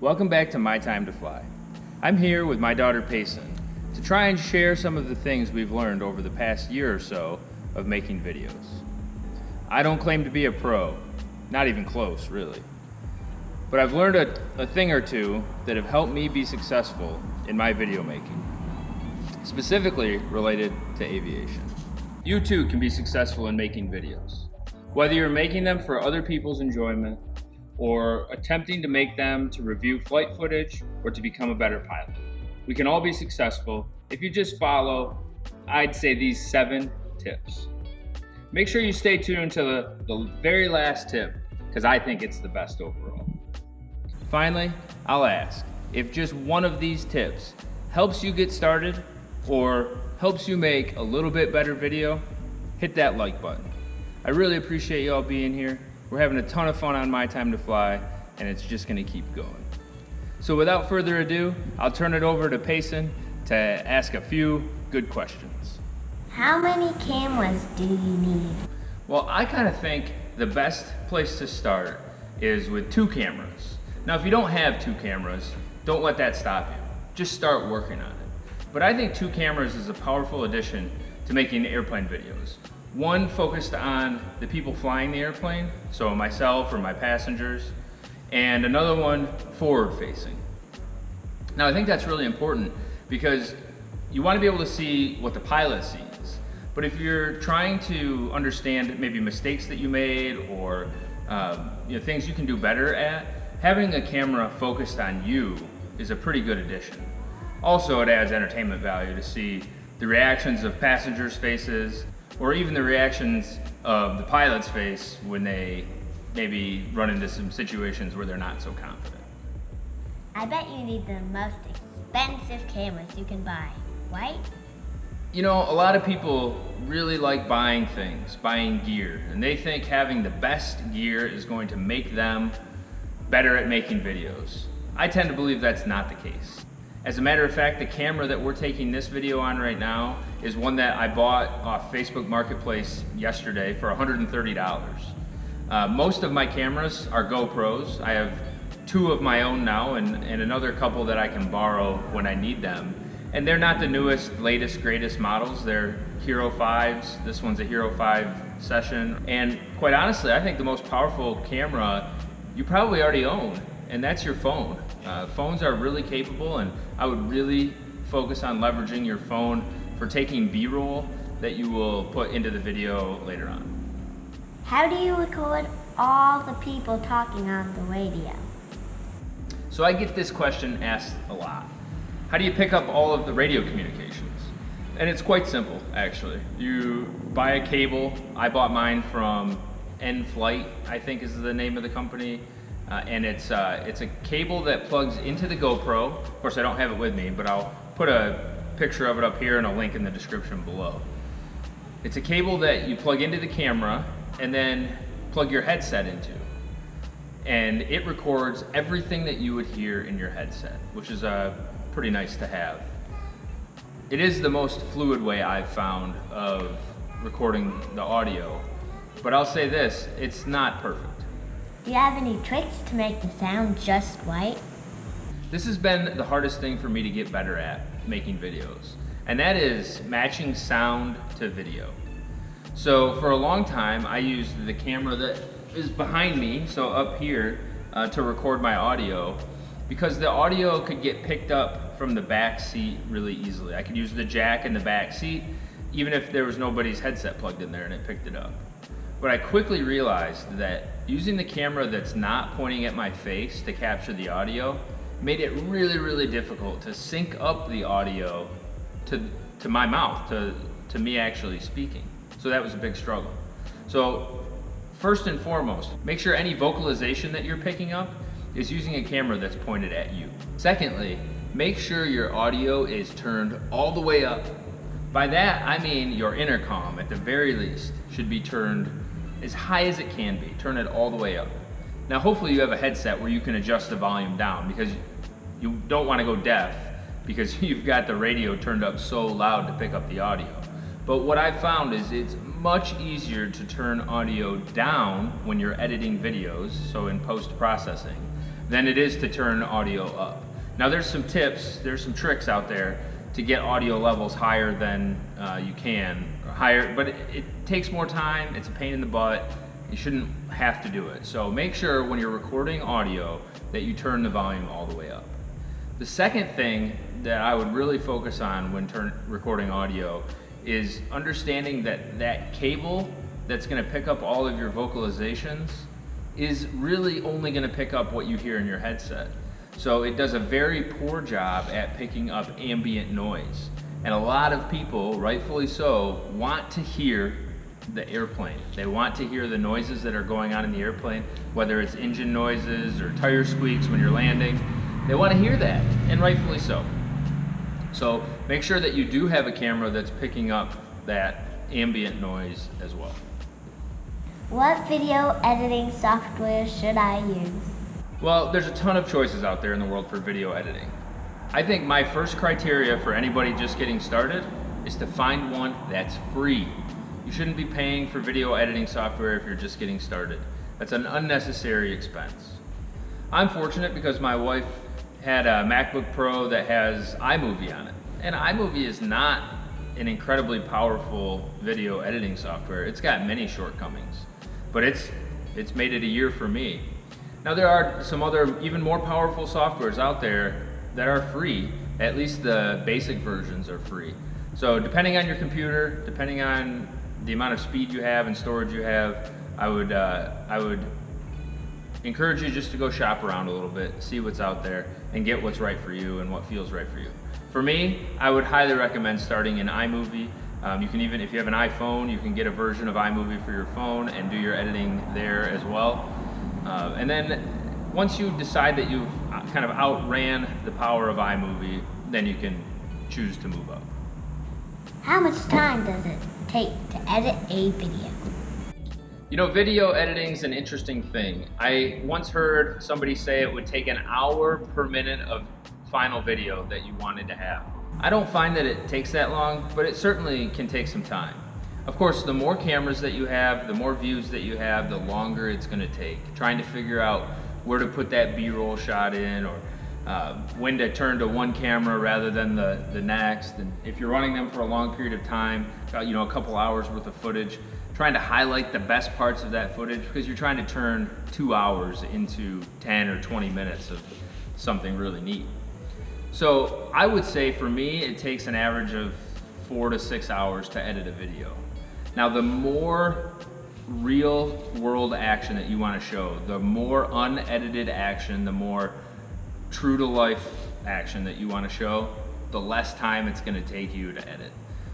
Welcome back to My Time to Fly. I'm here with my daughter Payson to try and share some of the things we've learned over the past year or so of making videos. I don't claim to be a pro, not even close really, but I've learned a thing or two that have helped me be successful in my video making, specifically related to aviation. You too can be successful in making videos, whether you're making them for other people's enjoyment or attempting to make them to review flight footage or to become a better pilot. We can all be successful if you just follow, I'd say, these 7 tips. Make sure you stay tuned to the very last tip, because I think it's the best overall. Finally, I'll ask, if just one of these tips helps you get started or helps you make a little bit better video, hit that like button. I really appreciate you all being here. We're having a ton of fun on My Time to Fly, and it's just gonna keep going. So without further ado, I'll turn it over to Payson to ask a few good questions. How many cameras do you need? Well, I kind of think the best place to start is with 2 cameras. Now, if you don't have 2 cameras, don't let that stop you. Just start working on it. But I think 2 cameras is a powerful addition to making airplane videos. One focused on the people flying the airplane, so myself or my passengers, and another one forward facing. Now I think that's really important because you want to be able to see what the pilot sees, but if you're trying to understand maybe mistakes that you made or things you can do better at, having a camera focused on you is a pretty good addition. Also, it adds entertainment value to see the reactions of passengers' faces, or even the reactions of the pilot's face when they maybe run into some situations where they're not so confident. I bet you need the most expensive cameras you can buy, right? You know, a lot of people really like buying things, buying gear, and they think having the best gear is going to make them better at making videos. I tend to believe that's not the case. As a matter of fact, the camera that we're taking this video on right now is one that I bought off Facebook Marketplace yesterday for $130. Most of my cameras are GoPros. I have 2 of my own now and another couple that I can borrow when I need them. And they're not the newest, latest, greatest models. They're Hero 5s. This one's a Hero 5 Session. And quite honestly, I think the most powerful camera you probably already own, and that's your phone. Phones are really capable, and I would really focus on leveraging your phone for taking B-roll that you will put into the video later on. How do you record all the people talking on the radio? So I get this question asked a lot. How do you pick up all of the radio communications? And it's quite simple, actually. You buy a cable. I bought mine from N-Flight, I think is the name of the company. And it's a cable that plugs into the GoPro. Of course, I don't have it with me, but I'll put a picture of it up here and a link in the description below. It's a cable that you plug into the camera and then plug your headset into. And it records everything that you would hear in your headset, which is pretty nice to have. It is the most fluid way I've found of recording the audio, but I'll say this, it's not perfect. Do you have any tricks to make the sound just right? This has been the hardest thing for me to get better at making videos, and that is matching sound to video. So for a long time, I used the camera that is behind me, so up here, to record my audio, because the audio could get picked up from the back seat really easily. I could use the jack in the back seat, even if there was nobody's headset plugged in there and it picked it up. But I quickly realized that using the camera that's not pointing at my face to capture the audio made it really, really difficult to sync up the audio to my mouth, to me actually speaking. So that was a big struggle. So first and foremost, make sure any vocalization that you're picking up is using a camera that's pointed at you. Secondly, make sure your audio is turned all the way up. By that, I mean your intercom, at the very least, should be turned as high as it can be. Turn it all the way up. Now, hopefully you have a headset where you can adjust the volume down, because you don't want to go deaf because you've got the radio turned up so loud to pick up the audio. But what I've found is it's much easier to turn audio down when you're editing videos, so in post-processing, than it is to turn audio up. Now there's some tips, there's some tricks out there to get audio levels higher than you can, but it takes more time, it's a pain in the butt, you shouldn't have to do it. So make sure when you're recording audio that you turn the volume all the way up. The second thing that I would really focus on when recording audio is understanding that that cable that's going to pick up all of your vocalizations is really only going to pick up what you hear in your headset. So it does a very poor job at picking up ambient noise. And a lot of people, rightfully so, want to hear the airplane. They want to hear the noises that are going on in the airplane, whether it's engine noises or tire squeaks when you're landing. They want to hear that, and rightfully so. So make sure that you do have a camera that's picking up that ambient noise as well. What video editing software should I use? Well, there's a ton of choices out there in the world for video editing. I think my first criteria for anybody just getting started is to find one that's free. You shouldn't be paying for video editing software if you're just getting started. That's an unnecessary expense. I'm fortunate because my wife had a MacBook Pro that has iMovie on it. And iMovie is not an incredibly powerful video editing software. It's got many shortcomings, but it's made it a year for me. Now there are some other even more powerful softwares out there that are free. At least the basic versions are free. So depending on your computer, depending on the amount of speed you have and storage you have, I would encourage you just to go shop around a little bit, see what's out there, and get what's right for you and what feels right for you. For me, I would highly recommend starting in iMovie. You can even, if you have an iPhone, you can get a version of iMovie for your phone and do your editing there as well. And then once you decide that you've kind of outran the power of iMovie, then you can choose to move up. How much time does it take to edit a video? You know, video editing is an interesting thing. I once heard somebody say it would take an hour per minute of final video that you wanted to have. I don't find that it takes that long, but it certainly can take some time. Of course, the more cameras that you have, the more views that you have, the longer it's going to take. Trying to figure out where to put that B-roll shot in, or when to turn to one camera rather than the next. And if you're running them for a long period of time, you know, a couple hours worth of footage, trying to highlight the best parts of that footage, because you're trying to turn 2 hours into 10 or 20 minutes of something really neat. So I would say for me, it takes an average of 4 to 6 hours to edit a video. Now, the more real world action that you want to show, the more unedited action, the more true to life action that you want to show, the less time it's going to take you to edit.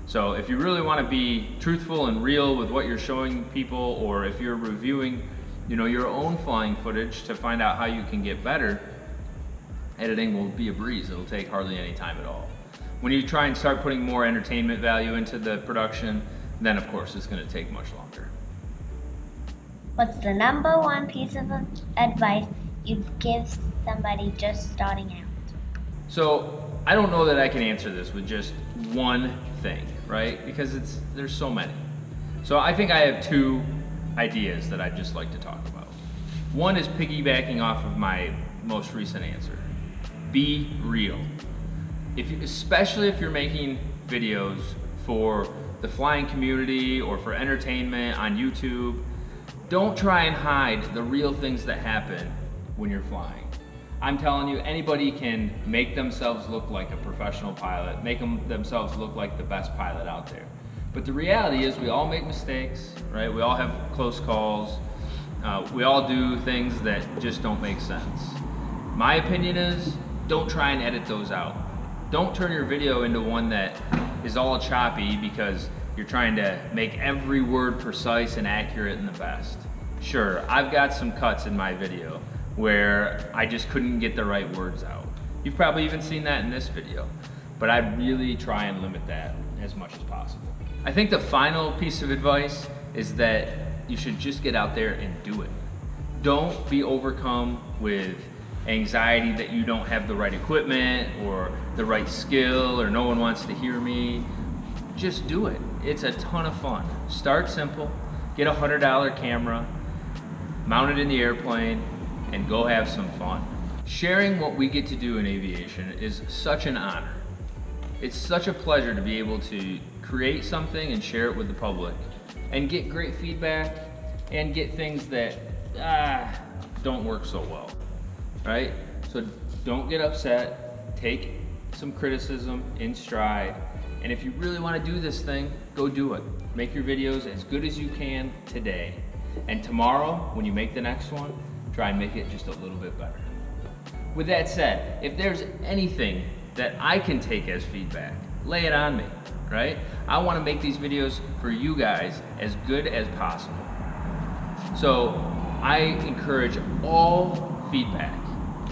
So if you really want to be truthful and real with what you're showing people, or if you're reviewing, you know, your own flying footage to find out how you can get better, editing will be a breeze. It'll take hardly any time at all. When you try and start putting more entertainment value into the production, then of course it's going to take much longer. What's the number one piece of advice you'd give somebody just starting out? So I don't know that I can answer this with just one thing, right? Because there's so many. So I think I have two ideas that I'd just like to talk about. One is piggybacking off of my most recent answer. Be real. Especially if you're making videos for the flying community or for entertainment on YouTube, don't try and hide the real things that happen when you're flying. I'm telling you, anybody can make themselves look like a professional pilot, make themselves look like the best pilot out there. But the reality is we all make mistakes, right? We all have close calls. We all do things that just don't make sense. My opinion is, don't try and edit those out. Don't turn your video into one that is all choppy because you're trying to make every word precise and accurate and the best. Sure, I've got some cuts in my video where I just couldn't get the right words out. You've probably even seen that in this video, but I really try and limit that as much as possible. I think the final piece of advice is that you should just get out there and do it. Don't be overcome with anxiety that you don't have the right equipment or the right skill or no one wants to hear me. Just do it. It's a ton of fun. Start simple, get a $100 camera, mount it in the airplane, and go have some fun. Sharing what we get to do in aviation is such an honor. It's such a pleasure to be able to create something and share it with the public and get great feedback and get things that don't work so well, right? So don't get upset, take some criticism in stride, and if you really want to do this thing, go do it. Make your videos as good as you can today, and tomorrow, when you make the next one, try and make it just a little bit better. With that said, if there's anything that I can take as feedback, lay it on me, right? I want to make these videos for you guys as good as possible. So I encourage all feedback.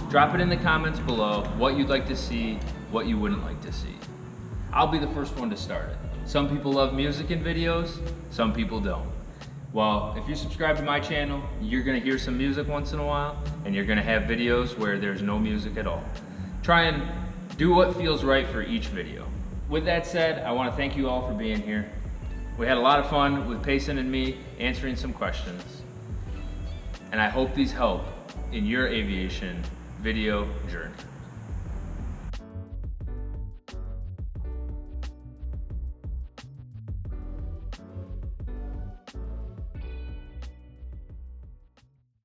Drop it in the comments below, what you'd like to see, what you wouldn't like to see. I'll be the first one to start it. Some people love music in videos, some people don't. Well, if you subscribe to my channel, you're gonna hear some music once in a while, and you're gonna have videos where there's no music at all. Try and do what feels right for each video. With that said, I wanna thank you all for being here. We had a lot of fun with Payson and me answering some questions. And I hope these help in your aviation video journey.